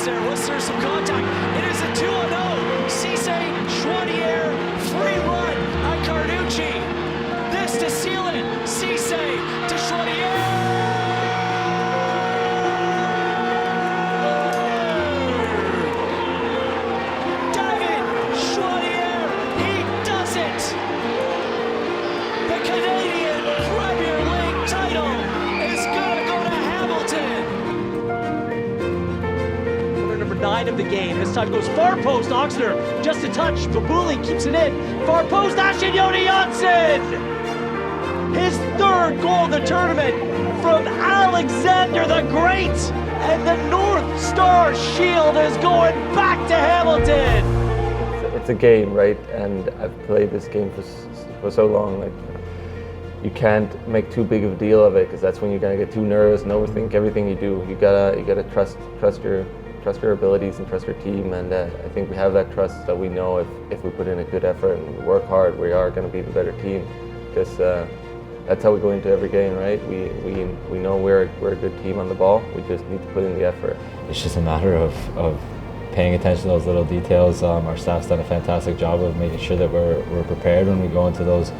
chance there. Was there some contact? It is a 2-0. Cisse, Chouanier, free run on Carducci. This to seal it. Cisse to Chouanier. David Chouanier, he does it. The Canadian Premier League title is gonna go to Hamilton. Number 9 of the game. This time goes far post. Oxner just a touch. Babuli keeps it in. Far post. Ashton Yoni Janssen. His 3rd goal of the tournament from Alexander the Great. And the North Star Shield is going back to Hamilton. It's a game, right? And I've played this game for so long. Like, you can't make too big of a deal of it, because that's when you're gonna get too nervous and overthink everything you do. You gotta trust your abilities and trust your team, and I think we have that trust that we know if we put in a good effort and we work hard, we are going to be the better team, because that's how we go into every game, right? We know we're a good team on the ball. We just need to put in the effort. It's just a matter of paying attention to those little details. Our staff's done a fantastic job of making sure that we're prepared when we go into those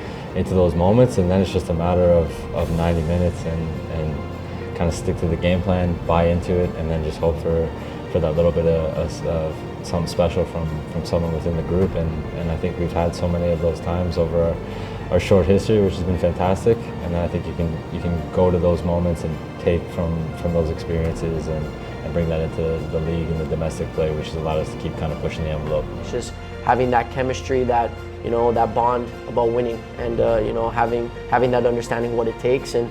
moments, and then it's just a matter of 90 minutes and kind of stick to the game plan, buy into it, and then just hope for that little bit of something special from someone within the group. And I think we've had so many of those times over our short history, which has been fantastic. And I think you can go to those moments and take from those experiences and bring that into the league and the domestic play, which has allowed us to keep kind of pushing the envelope. It's just having that chemistry, that that bond about winning, and having that understanding what it takes. And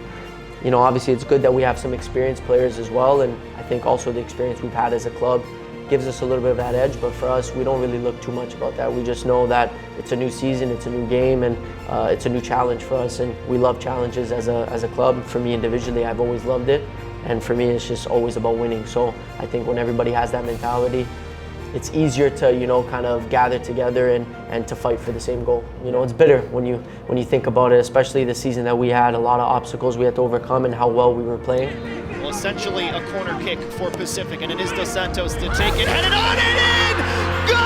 obviously it's good that we have some experienced players as well, and I think also the experience we've had as a club gives us a little bit of that edge. But for us, we don't really look too much about that. We just know that it's a new season, it's a new game, and it's a new challenge for us, and we love challenges as a club. For me individually, I've always loved it, and for me it's just always about winning. So I think when everybody has that mentality, it's easier to kind of gather together and to fight for the same goal. It's bitter when you think about it, especially the season that we had, a lot of obstacles we had to overcome and how well we were playing. Well, essentially a corner kick for Pacific, and it is Dos Santos to take it, headed on and in! Goal!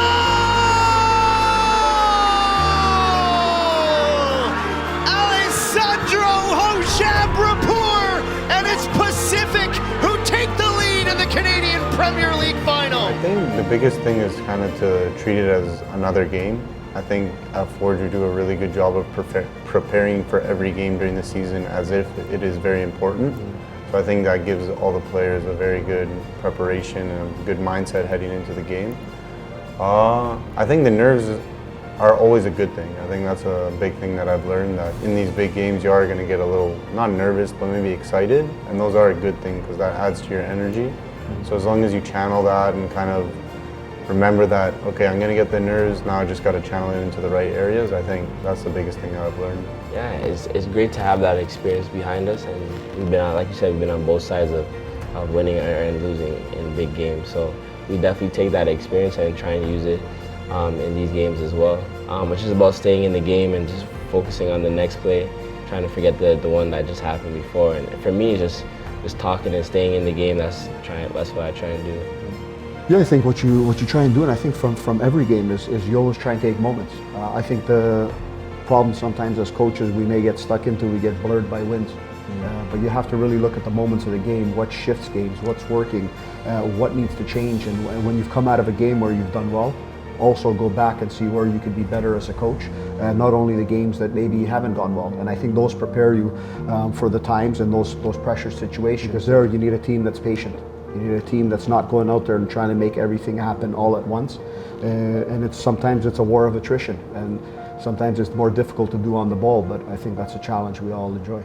Alessandro Hojabrapur, and it's Pacific who take the lead in the Canadian Premier League final. I think the biggest thing is kind of to treat it as another game. I think at Forge we do a really good job of preparing for every game during the season as if it is very important. So I think that gives all the players a very good preparation and a good mindset heading into the game. I think the nerves are always a good thing. I think that's a big thing that I've learned, that in these big games you are going to get a little, not nervous, but maybe excited, and those are a good thing because that adds to your energy. So as long as you channel that and kind of remember that, okay, I'm going to get the nerves, now I just got to channel it into the right areas, I think that's the biggest thing that I've learned. Yeah, it's great to have that experience behind us, and we've been on, like you said, we've been on both sides of winning and losing in big games. So we definitely take that experience and try and use it in these games as well. It's just about staying in the game and just focusing on the next play, trying to forget the one that just happened before. And for me, just talking and staying in the game, that's what I try and do. Yeah, I think what you try and do, and I think from every game is you always try and take moments. I think the problem sometimes as coaches we may get stuck into, we get blurred by wins. But you have to really look at the moments of the game, what shifts games, what's working, what needs to change, and when you've come out of a game where you've done well, also go back and see where you could be better as a coach, not only the games that maybe haven't gone well. And I think those prepare you for the times and those pressure situations, because there you need a team that's patient. You need a team that's not going out there and trying to make everything happen all at once. And sometimes it's a war of attrition, and sometimes it's more difficult to do on the ball, but I think that's a challenge we all enjoy.